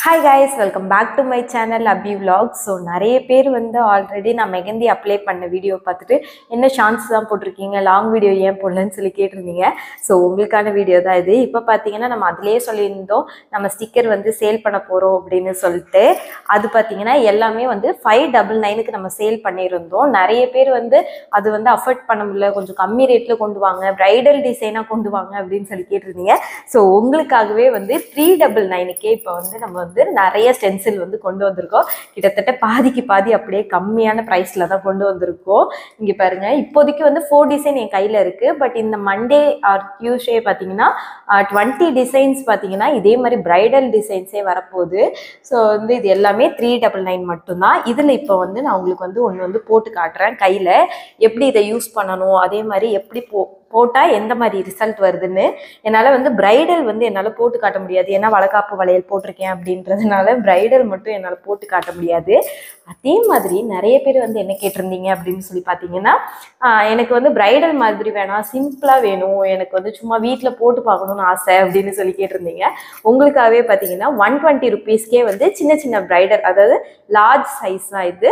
Hi guys, welcome back to my channel Abhi Vlogs. So நிறைய பேர் வந்து already நான் மெஹந்தி அப்ளை பண்ண வீடியோ பார்த்துட்டு என்ன ஷார்ட்ஸ் தான் போட்டிருக்கீங்க, லாங் வீடியோ ஏன் போடலன்னு சொல்லி கேட்டிருந்தீங்க. ஸோ உங்களுக்கான வீடியோ தான் இது. இப்போ பார்த்தீங்கன்னா நம்ம அதிலே சொல்லியிருந்தோம் நம்ம ஸ்டிக்கர் வந்து சேல் பண்ண போகிறோம் அப்படின்னு சொல்லிட்டு. அது பார்த்தீங்கன்னா எல்லாமே வந்து 599க்கு நம்ம சேல் பண்ணியிருந்தோம். நிறைய பேர் வந்து அது வந்து அஃபோர்ட் பண்ண முடியல, கொஞ்சம் கம்மி ரேட்டில் கொண்டு வாங்க, ப்ரைடல் டிசைனாக கொண்டு வாங்க அப்படின்னு சொல்லி கேட்டிருந்தீங்க. ஸோ உங்களுக்காகவே வந்து 399க்கே இப்போ வந்து நம்ம வந்து நிறைய ஸ்டென்சில் வந்து கொண்டு வந்திருக்கோம். கிட்டத்தட்ட பாதிக்கு பாதி அப்படியே கம்மியான ப்ரைஸில் தான் கொண்டு வந்திருக்கோம். இங்கே பாருங்க, இப்போதைக்கு வந்து 4 டிசைன் என் கையில் இருக்குது. பட் இந்த மண்டே ஆர் டியூஸ்டே பார்த்தீங்கன்னா 20 டிசைன்ஸ் பார்த்தீங்கன்னா இதே மாதிரி பிரைடல் டிசைன்ஸே வரப்போகுது. ஸோ வந்து இது எல்லாமே 399 மட்டும்தான். இதில் இப்போ வந்து நான் உங்களுக்கு வந்து ஒன்று வந்து போட்டு காட்டுறேன் கையில், எப்படி இதை யூஸ் பண்ணணும், அதே மாதிரி எப்படி போட்டால் எந்த மாதிரி ரிசல்ட் வருதுன்னு. என்னால் வந்து பிரைடல் வந்து என்னால் போட்டு காட்ட முடியாது, ஏன்னா வளகாப்பு வளையல் போட்டிருக்கேன் அப்படின்றதுனால பிரைடல் மட்டும் என்னால் போட்டு காட்ட முடியாது. அதே மாதிரி நிறைய பேர் வந்து என்ன கேட்டிருந்தீங்க அப்படின்னு சொல்லி பார்த்தீங்கன்னா, எனக்கு வந்து பிரைடல் மாதிரி வேணாம், சிம்பிளாக வேணும், எனக்கு வந்து சும்மா வீட்டில் போட்டு பார்க்கணுன்னு ஆசை அப்படின்னு சொல்லி கேட்டிருந்தீங்க. உங்களுக்காகவே பார்த்தீங்கன்னா 120 ருபீஸ்க்கே வந்து சின்ன சின்ன பிரைடல், அதாவது லார்ஜ் சைஸ் தான் இது.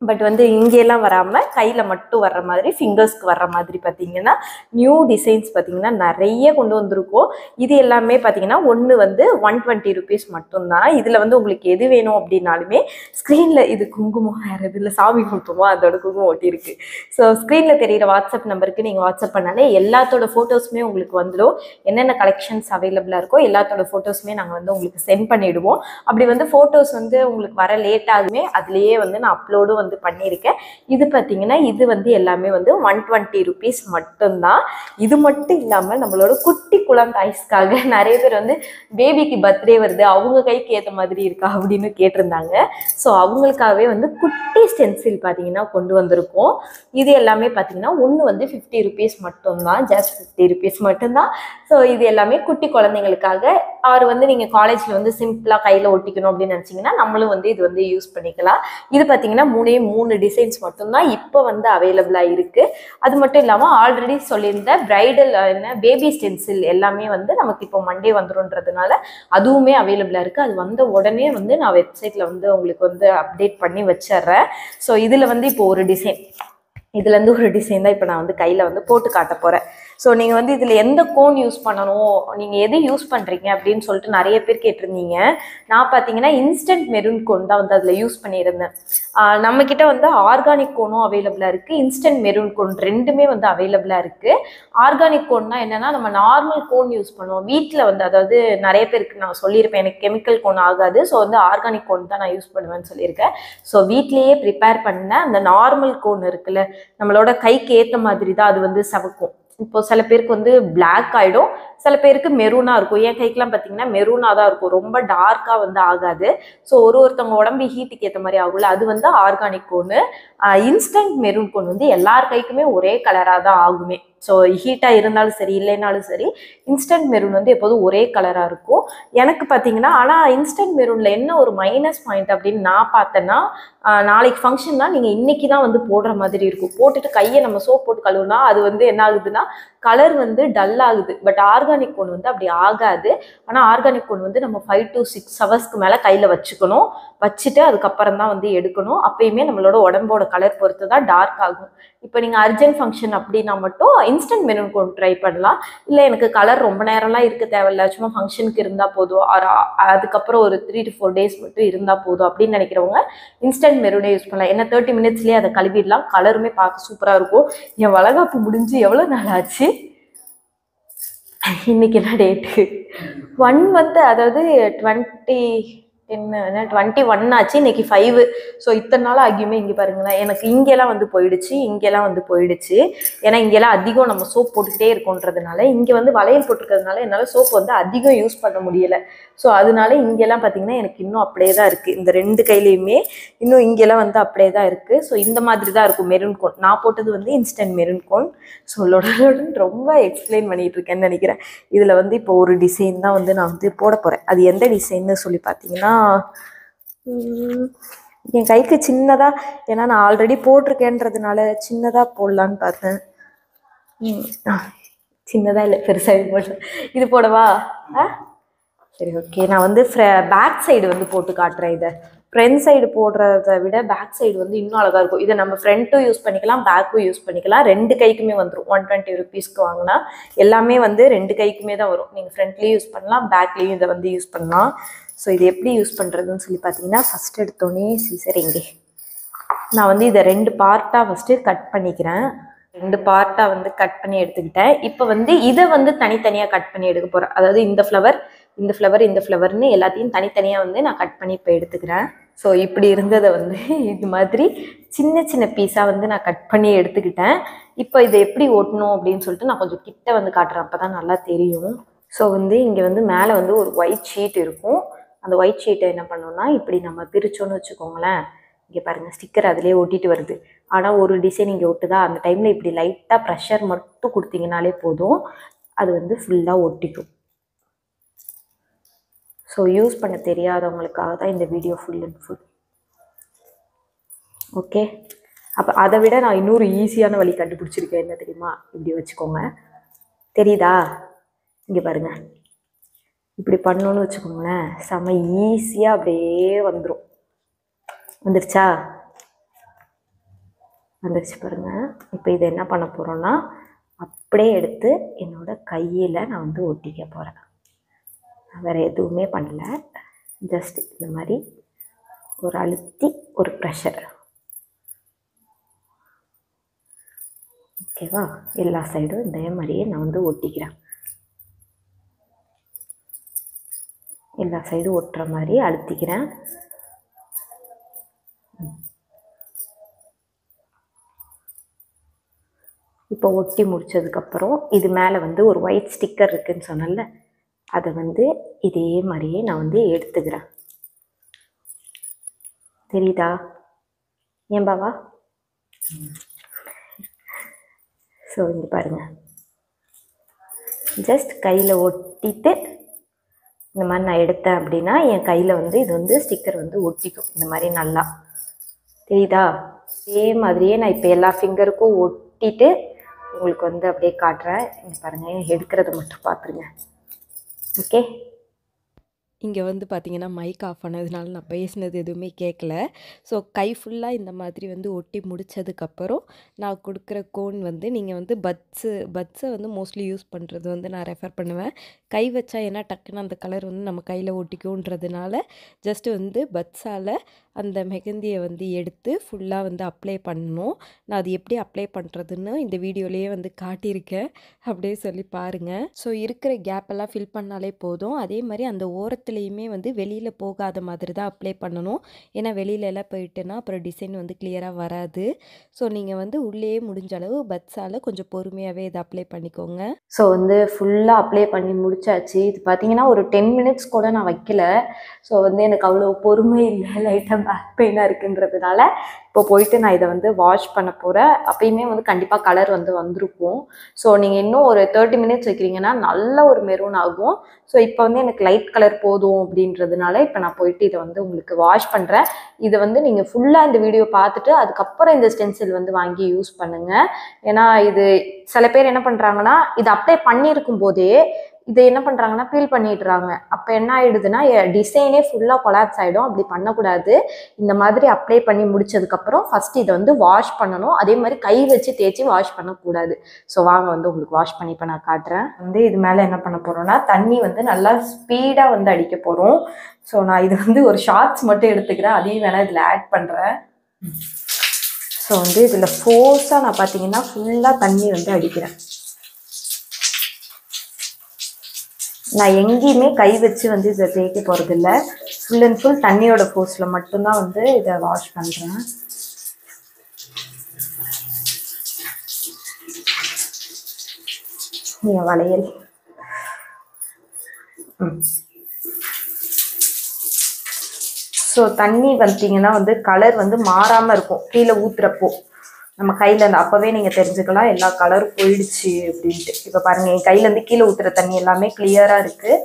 பட் வந்து இங்கெல்லாம் வராமல் கையில் மட்டும் வர்ற மாதிரி, ஃபிங்கர்ஸ்க்கு வர்ற மாதிரி பார்த்தீங்கன்னா நியூ டிசைன்ஸ் பார்த்தீங்கன்னா நிறைய கொண்டு வந்திருக்கோம். இது எல்லாமே பார்த்தீங்கன்னா ஒன்று வந்து 120 ருபீஸ் மட்டும்தான். இதில் வந்து உங்களுக்கு எது வேணும் அப்படின்னாலுமே ஸ்க்ரீனில், இது குங்குமம் வேறு இதில் சாமி குங்குமம், அதோட குங்குமம் ஒட்டியிருக்கு. ஸோ ஸ்க்ரீனில் தெரிகிற வாட்ஸ்அப் நம்பருக்கு நீங்கள் வாட்ஸ்அப் பண்ணாலே எல்லாத்தோட ஃபோட்டோஸுமே உங்களுக்கு வந்துடும். என்னென்ன கலெக்ஷன்ஸ் அவைலபிளாக இருக்கோ எல்லாத்தோட ஃபோட்டோஸுமே நாங்கள் வந்து உங்களுக்கு சென்ட் பண்ணிவிடுவோம். அப்படி வந்து ஃபோட்டோஸ் வந்து உங்களுக்கு வர லேட் ஆகுமே, அதுலேயே வந்து நான் அப்லோடும் வந்து பண்ணியிருக்கேன். இது பார்த்தீங்கன்னா இது வந்து எல்லாமே வந்து 120 ருபீஸ் மட்டும்தான். இது மட்டும் இல்லாமல் நம்மளோட குட்டி குழந்தைஸ்க்காக நிறைய பேர் வந்து பேபிக்கு பர்த்டே வருது, அவங்க கைக்கு ஏற்ற மாதிரி இருக்கா அப்படின்னு கேட்டிருந்தாங்க. ஸோ அவங்களுக்காகவே வந்து குட்டி ஸ்டென்சில் பார்த்தீங்கன்னா கொண்டு வந்திருக்கோம். இது எல்லாமே பார்த்தீங்கன்னா ஒன்று வந்து 50 ருபீஸ் மட்டும்தான், ஜஸ்ட் 50 ருபீஸ் மட்டும்தான். ஸோ இது எல்லாமே குட்டி குழந்தைங்களுக்காக. அவர் வந்து நீங்கள் காலேஜில் வந்து சிம்பிளாக கையில் ஒட்டிக்கணும் அப்படின்னு நினச்சிங்கன்னா நம்மளும் வந்து இது வந்து யூஸ் பண்ணிக்கலாம். இது பார்த்தீங்கன்னா 3 டிசைன்ஸ் மட்டும்தான் இப்போ வந்து அவைலபிளாக இருக்குது. அது மட்டும் இல்லாமல் ஆல்ரெடி சொல்லியிருந்த பிரைடல் என்ன பேபி ஸ்டென்சில் எல்லாமே வந்து நமக்கு இப்போ மண்டே வந்துடும்ன்றதுனால அதுவுமே அவைலபிளாக இருக்குது. அது வந்த உடனே வந்து நான் வெப்சைட்டில் வந்து உங்களுக்கு வந்து அப்டேட் பண்ணி வச்சிட்றேன். ஸோ இதில் வந்து இப்போ ஒரு டிசைன், இதுலேருந்து ஒரு டிசைன் தான் இப்போ நான் வந்து கையில் வந்து போட்டு காட்ட போகிறேன். ஸோ நீங்கள் வந்து இதில் எந்த கோன் யூஸ் பண்ணணும், நீங்கள் எது யூஸ் பண்ணுறீங்க அப்படின்னு சொல்லிட்டு நிறைய பேர் கேட்டிருந்தீங்க. நான் பார்த்தீங்கன்னா இன்ஸ்டன்ட் மெரூன் கோன் தான் வந்து அதில் யூஸ் பண்ணியிருந்தேன். நம்மக்கிட்ட வந்து ஆர்கானிக் கோனும் அவைலபிளாக இருக்குது, இன்ஸ்டன்ட் மெரூன் கோன் ரெண்டுமே வந்து அவைலபிளாக இருக்குது. ஆர்கானிக் கோன்னா என்னென்னா நம்ம நார்மல் கோன் யூஸ் பண்ணுவோம் வீட்டில் வந்து, அதாவது நிறைய பேருக்கு நான் சொல்லியிருப்பேன் எனக்கு கெமிக்கல் கோன் ஆகாது, ஸோ வந்து ஆர்கானிக் கோன் தான் நான் யூஸ் பண்ணுவேன்னு சொல்லியிருக்கேன். ஸோ வீட்லேயே ப்ரிப்பேர் பண்ண அந்த நார்மல் கோன் இருக்குல்ல, நம்மளோட கைக்கு ஏற்ற மாதிரி தான் அது வந்து சவக்கும். இப்போ சில பேருக்கு வந்து பிளாக் ஆகிடும், சில பேருக்கு மெரூனாக இருக்கும். என் கைக்கெலாம் பார்த்தீங்கன்னா மெரூனாக தான் இருக்கும், ரொம்ப டார்க்காக வந்து ஆகாது. ஸோ ஒருத்தவங்க உடம்பு ஹீட்டுக்கு ஏற்ற மாதிரி ஆகும்ல, அது வந்து ஆர்கானிக் கோனு. இன்ஸ்டன்ட் மெரூன் கோன் வந்து எல்லார் கைக்குமே ஒரே கலராக தான் ஆகுமே. ஸோ ஹீட்டாக இருந்தாலும் சரி இல்லைனாலும் சரி இன்ஸ்டன்ட் மெரூன் வந்து எப்போதும் ஒரே கலராக இருக்கும். எனக்கு பார்த்தீங்கன்னா ஆனால் இன்ஸ்டன்ட் மெரூனில் என்ன ஒரு மைனஸ் பாயிண்ட் அப்படின்னு நான் பார்த்தேன்னா, நாளைக்கு ஃபங்க்ஷன்னா நீங்கள் இன்றைக்கி தான் வந்து போடுற மாதிரி இருக்கும். போட்டுட்டு கையை நம்ம சோப் போட்டு கழுவுனா அது வந்து என்ன ஆகுதுன்னா கலர் வந்து டல் ஆகுது. பட் ஆர்கானிக் கோன் வந்து அப்படி ஆகாது. ஆனால் ஆர்கானிக் கோன் வந்து நம்ம 5 to 6 ஹவர்ஸ்க்கு மேலே கையில் வச்சுக்கணும், வச்சுட்டு அதுக்கப்புறம் தான் வந்து எடுக்கணும். அப்பயுமே நம்மளோட உடம்போட கலர் பொறுத்து தான் டார்க் ஆகும். இப்போ நீங்கள் அர்ஜென்ட் ஃபங்க்ஷன் அப்படின்னா மட்டும் இன்ஸ்டன்ட் மெரூன் கோன் ட்ரை பண்ணலாம். இல்லை எனக்கு கலர் ரொம்ப நேரம்லாம் இருக்க தேவையில்ல, சும்மா ஃபங்க்ஷனுக்கு இருந்தால் போதும், அதுக்கப்புறம் ஒரு 3 to 4 days மட்டும் இருந்தால் போதும் அப்படின்னு நினைக்கிறவங்க இன்ஸ்டன்ட் மெரூனே யூஸ் பண்ணலாம். ஏன்னா 30 மினிட்ஸ்லேயே அதை கழுவிடலாம், கலருமே பார்க்க சூப்பராக இருக்கும். என் வளகாப்பு முடிஞ்சு எவ்வளோ நாள் ஆச்சு, இன்னைக்கு என்ன டேட்டு, 1 month, அதாவது 21 ஆச்சு, இன்னைக்கு 5. ஸோ இத்தனை நாள் ஆகியுமே இங்கே பாருங்களேன், எனக்கு இங்கெல்லாம் வந்து போயிடுச்சு, இங்கெல்லாம் வந்து போயிடுச்சு. ஏன்னா இங்கெல்லாம் அதிகம் நம்ம சோப் போட்டுக்கிட்டே இருக்கோன்றதுனால, இங்கே வந்து வளையல் போட்டுருக்கிறதுனால என்னால் சோப் வந்து அதிகம் யூஸ் பண்ண முடியலை. ஸோ அதனால இங்கெல்லாம் பார்த்தீங்கன்னா எனக்கு இன்னும் அப்படியே தான் இருக்குது. இந்த 2 கையிலையுமே இன்னும் இங்கெல்லாம் வந்து அப்படியே தான் இருக்குது. ஸோ இந்த மாதிரி தான் இருக்கும் மெரூன் கோன். நான் போட்டது வந்து இன்ஸ்டன்ட் மெரூன் கோன். ஸோ லொடன்னு ரொம்ப எக்ஸ்பிளைன் பண்ணிகிட்டு இருக்கேன்னு நினைக்கிறேன். இதில் வந்து இப்போ ஒரு டிசைன் தான் வந்து நான் வந்து போட போகிறேன். அது எந்த டிசைன்னு சொல்லி பார்த்தீங்கன்னா, என் கைக்கு சின்னதாக, ஏன்னா நான் ஆல்ரெடி போட்டிருக்கேன்றதுனால சின்னதாக போடலான்னு பார்த்தேன். சின்னதாக இல்லை, பெருசாக போடல. இது போடவா? சரி ஓகே, நான் வந்து பேக் சைடு வந்து போட்டு காட்டுறேன். இதை ஃப்ரண்ட் சைடு போடுறத விட பேக் சைடு வந்து இன்னும் அழகாக இருக்கும். இதை நம்ம ஃப்ரண்ட்டும் யூஸ் பண்ணிக்கலாம், பேக்கும் யூஸ் பண்ணிக்கலாம். 2 கைக்குமே வந்துடும். 120 ருபீஸ்க்கு வாங்கினா எல்லாமே வந்து 2 கைக்குமே தான் வரும். நீங்கள் ஃப்ரண்ட்லேயும் யூஸ் பண்ணலாம், பேக்லேயும் இதை வந்து யூஸ் பண்ணலாம். ஸோ இது எப்படி யூஸ் பண்ணுறதுன்னு சொல்லி பார்த்தீங்கன்னா, ஃபஸ்ட் எடுத்தோடனே சீசர் இங்கே நான் வந்து இதை 2 பார்ட்டாக ஃபஸ்ட்டு கட் பண்ணிக்கிறேன். 2 பார்ட்டாக வந்து கட் பண்ணி எடுத்துக்கிட்டேன். இப்போ வந்து இதை வந்து தனித்தனியாக கட் பண்ணி எடுக்க போகிறேன். அதாவது இந்த ஃப்ளவர் இந்த ஃப்ளவர் இந்த ஃப்ளவர்னு எல்லாத்தையும் தனித்தனியாக வந்து நான் கட் பண்ணி இப்போ எடுத்துக்கிறேன். ஸோ இப்படி இருந்ததை வந்து இது மாதிரி சின்ன சின்ன பீஸாக வந்து நான் கட் பண்ணி எடுத்துக்கிட்டேன். இப்போ இதை எப்படி ஒட்டணும் அப்படின்னு சொல்லிட்டு நான் கொஞ்சம் கிட்ட வந்து காட்டுறேன், அப்போ தான் நல்லா தெரியும். ஸோ வந்து இங்கே வந்து மேலே வந்து ஒரு ஒயிட் ஷீட் இருக்கும். அந்த ஒயிட் ஷீட்டை என்ன பண்ணோன்னா இப்படி நம்ம பிரித்தோன்னு வச்சுக்கோங்களேன். இங்கே பாருங்கள், ஸ்டிக்கர் அதிலே ஒட்டிட்டு வருது. ஆனால் ஒரு டிசைன் இங்கே ஒட்டுதா, அந்த டைமில் இப்படி லைட்டாக ப்ரெஷர் மட்டும் கொடுத்தீங்கனாலே போதும், அது வந்து ஃபுல்லாக ஒட்டிக்கும். ஸோ யூஸ் பண்ண தெரியாதவங்களுக்காக தான் இந்த video full and full. Okay, அப்போ அதை விட நான் இன்னொரு ஈஸியான வழி கண்டுபிடிச்சிருக்கேன். என்ன தெரியுமா? இப்படி வச்சுக்கோங்க, தெரியுதா? இங்கே பாருங்கள், இப்படி பண்ணோன்னு வச்சுக்கோங்களேன், செம்ம ஈஸியாக அப்படியே வந்துடும். வந்துருச்சா? வந்துருச்சு பாருங்கள். இப்போ இதை என்ன பண்ண போகிறோன்னா, அப்படியே எடுத்து என்னோடய கையில் நான் வந்து ஒட்டிக்க போகிறேன். வேறு எதுவுமே பண்ணல, ஜஸ்ட் இந்த மாதிரி ஒரு அழுத்தி ஒரு ப்ரெஷர். ஓகேவா? எல்லா சைடும் இதே மாதிரியே நான் வந்து ஒட்டிக்கிறேன். எல்லா சைடும் ஒட்டுற மாதிரி அழுத்திக்கிறேன். இப்போ ஒட்டி முடிச்சதுக்கப்புறம் இது மேலே வந்து ஒரு ஒயிட் ஸ்டிக்கர் இருக்குதுன்னு சொன்னல, அதை வந்து இதே மாதிரியே நான் வந்து எடுத்துக்கிறேன். தெரியுதா ஏன் பாவா? ஸோ இங்கே பாருங்கள், ஜஸ்ட் கையில் ஒட்டிட்டு இந்த மாதிரி நான் எடுத்தேன் அப்படின்னா என் கையில் வந்து இது வந்து ஸ்டிக்கர் வந்து ஒட்டிக்கும் இந்த மாதிரி நல்லா. தெரியுதா? இதே மாதிரியே நான் இப்போ எல்லா ஃபிங்கருக்கும் ஒட்டிட்டு உங்களுக்கு வந்து அப்படியே காட்டுறேன். இங்கே பாருங்கள், எடுக்கிறத மட்டும் பார்த்துருங்க. ஓகே, இங்கே வந்து பார்த்தீங்கன்னா மைக் ஆஃப் ஆனதுனால நான் பேசினது எதுவுமே கேட்கல. ஸோ கை ஃபுல்லாக இந்த மாதிரி வந்து ஒட்டி முடித்ததுக்கப்புறம் நான் கொடுக்குற கோன் வந்து நீங்கள் வந்து பட்ஸை வந்து மோஸ்ட்லி யூஸ் பண்ணுறது வந்து நான் ரெஃபர் பண்ணுவேன். கை வச்சா ஏன்னா டக்குன்னு அந்த கலர் வந்து நம்ம கையில் ஒட்டிக்கும்ன்றதுனால ஜஸ்ட்டு வந்து பட்ஸால் அந்த மெஹந்தியை வந்து எடுத்து ஃபுல்லாக வந்து அப்ளை பண்ணணும். நான் அது எப்படி அப்ளை பண்ணுறதுன்னு இந்த வீடியோலேயே வந்து காட்டியிருக்கேன், அப்படியே சொல்லி பாருங்கள். ஸோ இருக்கிற கேப்பெல்லாம் ஃபில் பண்ணாலே போதும். அதே மாதிரி அந்த ஓரத்துலேயுமே வந்து வெளியில் போகாத மாதிரி தான் அப்ளை பண்ணணும். ஏன்னா வெளியில எல்லாம் போயிட்டுன்னா அப்புறம் டிசைன் வந்து கிளியராக வராது. ஸோ நீங்கள் வந்து உள்ளே முடிஞ்ச அளவு பட்ஸால் கொஞ்சம் பொறுமையாகவே இதை அப்ளை பண்ணிக்கோங்க. ஸோ வந்து ஃபுல்லாக அப்ளை பண்ணி முடிச்சாச்சு. இது பார்த்தீங்கன்னா ஒரு 10 மினிட்ஸ் கூட நான் வைக்கல. ஸோ வந்து எனக்கு அவ்வளோ பொறுமை இல்லை, லைட்டாக பேக் பெயினாக இருக்குன்றதுனால இப்போ போயிட்டு நான் இதை வந்து வாஷ் பண்ண போகிறேன். அப்பயுமே வந்து கண்டிப்பாக கலர் வந்து வந்திருக்கும். ஸோ நீங்கள் இன்னும் ஒரு 30 மினிட்ஸ் வைக்கிறீங்கன்னா நல்ல ஒரு மெரூன் ஆகும். ஸோ இப்போ வந்து எனக்கு லைட் கலர் போதும் அப்படின்றதுனால இப்போ நான் போயிட்டு இதை வந்து உங்களுக்கு வாஷ் பண்ணுறேன். இதை வந்து நீங்கள் ஃபுல்லாக இந்த வீடியோ பார்த்துட்டு அதுக்கப்புறம் இந்த ஸ்டென்சில் வந்து வாங்கி யூஸ் பண்ணுங்கள். ஏன்னா இது சில பேர் என்ன பண்ணுறாங்கன்னா, இதை அப்ளை பண்ணியிருக்கும் போதே இதை என்ன பண்ணுறாங்கன்னா பீல் பண்ணிடுறாங்க. அப்போ என்ன ஆகிடுதுன்னா டிசைனே ஃபுல்லாக கொலாப்ஸ் ஆகிடும். அப்படி பண்ணக்கூடாது. இந்த மாதிரி அப்ளை பண்ணி முடிச்சதுக்கப்புறம் ஃபஸ்ட்டு இதை வந்து வாஷ் பண்ணணும். அதே மாதிரி கை வச்சு தேய்ச்சி வாஷ் பண்ணக்கூடாது. ஸோ வாங்க வந்து உங்களுக்கு வாஷ் பண்ணி இப்போ நான் காட்டுறேன். வந்து இது மேலே என்ன பண்ண போகிறோன்னா தண்ணி வந்து நல்லா ஸ்பீடாக வந்து அடிக்க போகிறோம். ஸோ நான் இது வந்து ஒரு ஷார்ட்ஸ் மட்டும் எடுத்துக்கிறேன், அதையும் வேணால் இதில் ஆட் பண்ணுறேன். ஸோ வந்து இதில் ஃபோர்ஸாக நான் பார்த்தீங்கன்னா ஃபுல்லாக தண்ணி வந்து அடிக்கிறேன். நான் எங்கேயுமே கை வச்சு வந்து இதை தேய்க்க போகிறதில்ல, ஃபுல் அண்ட் ஃபுல் தண்ணியோட ஃபோர்ஸில் மட்டும்தான் வந்து இதை வாஷ் பண்ணுறேன். என் வளையல் ஸோ தண்ணி பார்த்தீங்கன்னா வந்து கலர் வந்து மாறாமல் இருக்கும். கீழே ஊற்றுறப்போ நம்ம கையில் அந்த அப்போவே நீங்கள் தெரிஞ்சுக்கலாம் எல்லா கலரும் போயிடுச்சு அப்படின்ட்டு. இப்போ பாருங்கள், என் கையிலேருந்து கீழே ஊற்றுற தண்ணி எல்லாமே கிளியராக இருக்குது.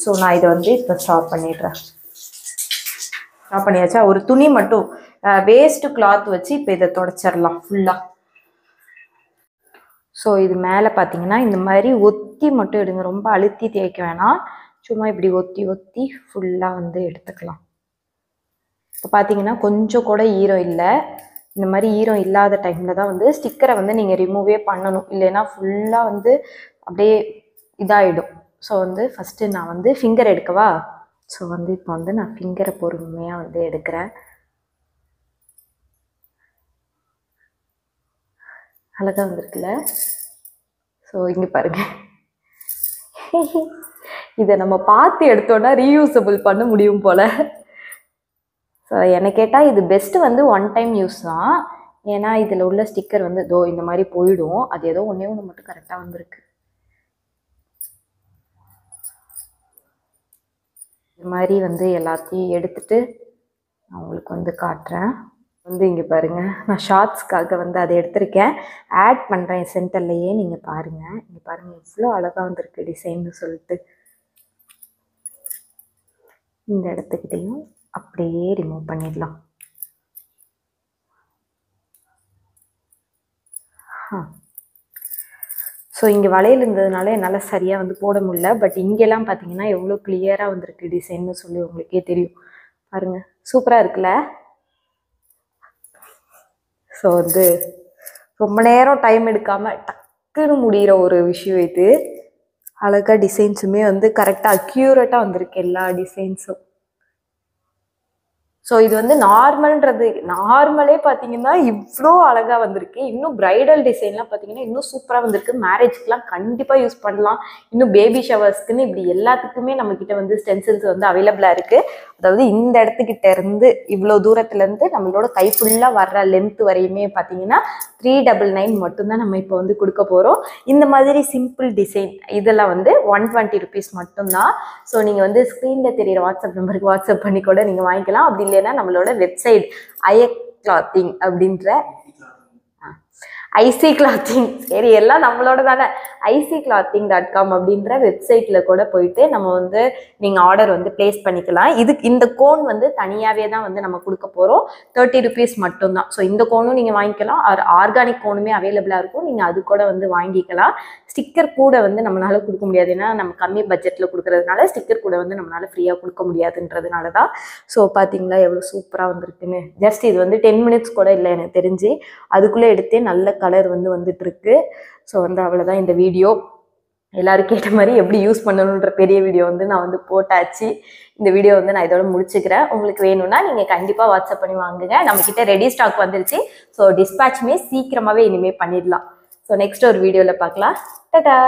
ஸோ நான் இதை வந்து இப்போ ஸ்டாப் பண்ணிடுறேன். ஸ்டாப் பண்ணியாச்சா? ஒரு துணி மட்டும் வேஸ்ட்டு கிளாத் வச்சு இப்போ இதை தொடச்சிடலாம் ஃபுல்லாக. ஸோ இது மேலே பார்த்தீங்கன்னா இந்த மாதிரி ஒத்தி மட்டும் எடுங்க, ரொம்ப அழுத்தி தேய்க்க வேணாம். சும்மா இப்படி ஒத்தி ஒத்தி ஃபுல்லாக வந்து எடுத்துக்கலாம். இப்போ பார்த்தீங்கன்னா கொஞ்சம் கூட ஈரம் இல்லை. இந்த மாதிரி ஈரம் இல்லாத டைமில் தான் வந்து ஸ்டிக்கரை வந்து நீங்கள் ரிமூவே பண்ணணும், இல்லைன்னா ஃபுல்லாக வந்து அப்படியே இதாகிடும். ஸோ வந்து ஃபஸ்ட்டு நான் வந்து ஃபிங்கர் எடுக்கவா? ஸோ வந்து இப்போ வந்து நான் ஃபிங்கரை பொறுமையாக வந்து எடுக்கிறேன். அழகாக வந்திருக்குல்ல? ஸோ இங்கே பாருங்கள், இதை நம்ம பார்த்து எடுத்தோன்னா ரீயூசபிள் பண்ண முடியும் போல். ஸோ என்னை கேட்டால் இது பெஸ்ட்டு வந்து ஒன் டைம் யூஸ் தான். ஏன்னா இதில் உள்ள ஸ்டிக்கர் வந்து இதோ இந்த மாதிரி போயிடும். அது ஏதோ ஒன்றே ஒன்று மட்டும் கரெக்டாக வந்திருக்கு. இது மாதிரி வந்து எல்லாத்தையும் எடுத்துட்டு நான் உங்களுக்கு வந்து காட்டுறேன். வந்து இங்கே பாருங்கள், நான் ஷார்ட்ஸ்க்காக வந்து அதை எடுத்திருக்கேன், ஆட் பண்ணுறேன் சென்டர்லையே. நீங்கள் பாருங்கள், இங்கே பாருங்கள் எவ்வளோ அழகாக வந்திருக்கு டிசைன்னு சொல்லிட்டு. இந்த இடத்துக்கிட்டையும் அப்படியே ரிமூவ் பண்ணிடலாம். ஸோ இங்கே வளையல் இருந்ததுனால என்னால் சரியாக வந்து போட முடியல. பட் இங்கெல்லாம் பார்த்தீங்கன்னா எவ்வளோ கிளியராக வந்திருக்கு டிசைன்னு சொல்லி உங்களுக்கே தெரியும். பாருங்கள், சூப்பராக இருக்குல்ல? ஸோ வந்து ரொம்ப நேரம் டைம் எடுக்காமல் டக்குன்னு முடிகிற ஒரு விஷயம் இது. அழகாக டிசைன்ஸுமே வந்து கரெக்டாக அக்யூரேட்டாக வந்திருக்கு எல்லா டிசைன்ஸும். ஸோ இது வந்து நார்மலே பார்த்தீங்கன்னா இவ்வளோ அழகாக வந்திருக்கு. இன்னும் ப்ரைடல் டிசைன்லாம் பார்த்தீங்கன்னா இன்னும் சூப்பராக வந்திருக்கு. மேரேஜ்க்குலாம் கண்டிப்பாக யூஸ் பண்ணலாம். இன்னும் பேபி ஷவர்ஸ்க்குன்னு இப்படி எல்லாத்துக்குமே நம்மக்கிட்ட வந்து ஸ்டென்சில்ஸ் வந்து அவைலபிளாக இருக்குது. அதாவது இந்த இடத்துக்கிட்ட இருந்து இவ்வளோ தூரத்துலேருந்து நம்மளோட கை ஃபுல்லாக வர்ற லென்த் வரையுமே பார்த்தீங்கன்னா 399 மட்டும்தான் நம்ம இப்போ வந்து கொடுக்க போகிறோம். இந்த மாதிரி சிம்பிள் டிசைன் இதெல்லாம் வந்து 120 rupees மட்டும்தான். ஸோ நீங்கள் வந்து ஸ்க்ரீனில் தெரியிற வாட்ஸ்அப் நம்பருக்கு வாட்ஸ்அப் பண்ணி கூட நீங்கள் வாங்கிக்கலாம். அப்படி இல்லைன்னா நம்மளோட வெப்சைட் ஐஎக் கிளாத்திங் அப்படின்ற ஐசி கிளாத்திங், சரி எல்லாம் நம்மளோட தானே, iclothing.com அப்படின்ற வெப்சைட்டில் கூட போயிட்டு நம்ம வந்து நீங்கள் ஆர்டர் வந்து ப்ளேஸ் பண்ணிக்கலாம். இந்த கோன் வந்து தனியாகவே தான் வந்து நம்ம கொடுக்க போகிறோம். 30 rupees மட்டும்தான். ஸோ இந்த கோனும் நீங்கள் வாங்கிக்கலாம், ஆர்கானிக் கோனுமே அவைலபிளாக இருக்கும், நீங்கள் அது கூட வந்து வாங்கிக்கலாம். ஸ்டிக்கர் கூட வந்து நம்மளால கொடுக்க முடியாது, ஏன்னா நம்ம கம்மி பட்ஜெட்டில் கொடுக்கறதுனால ஸ்டிக்கர் கூட வந்து நம்மளால ஃப்ரீயாக கொடுக்க முடியாதுன்றதுனால தான். ஸோ பார்த்தீங்களா எவ்வளோ சூப்பராக வந்திருக்குன்னு. ஜஸ்ட் இது வந்து 10 minutes கூட இல்லை எனக்கு தெரிஞ்சு, அதுக்குள்ளே எடுத்தே நல்ல கலர் வந்து வந்துட்டுருக்கு. ஸோ வந்து அவ்வளோதான் இந்த வீடியோ. எல்லோரும் கேட்ட மாதிரி எப்படி யூஸ் பண்ணணுன்ற பெரிய வீடியோ வந்து நான் வந்து போட்டாச்சு. இந்த வீடியோ வந்து நான் இதோட முடிச்சுக்கிறேன். உங்களுக்கு வேணும்னா நீங்கள் கண்டிப்பாக வாட்ஸ்அப் பண்ணி வாங்குங்க. நம்மக்கிட்ட ரெடி ஸ்டாக் வந்துருச்சு. ஸோ டிஸ்பேட்ச்மே சீக்கிரமாகவே இனிமேல் பண்ணிடலாம். ஸோ நெக்ஸ்ட் ஒரு வீடியோவில் பார்க்கலாம். டாடா.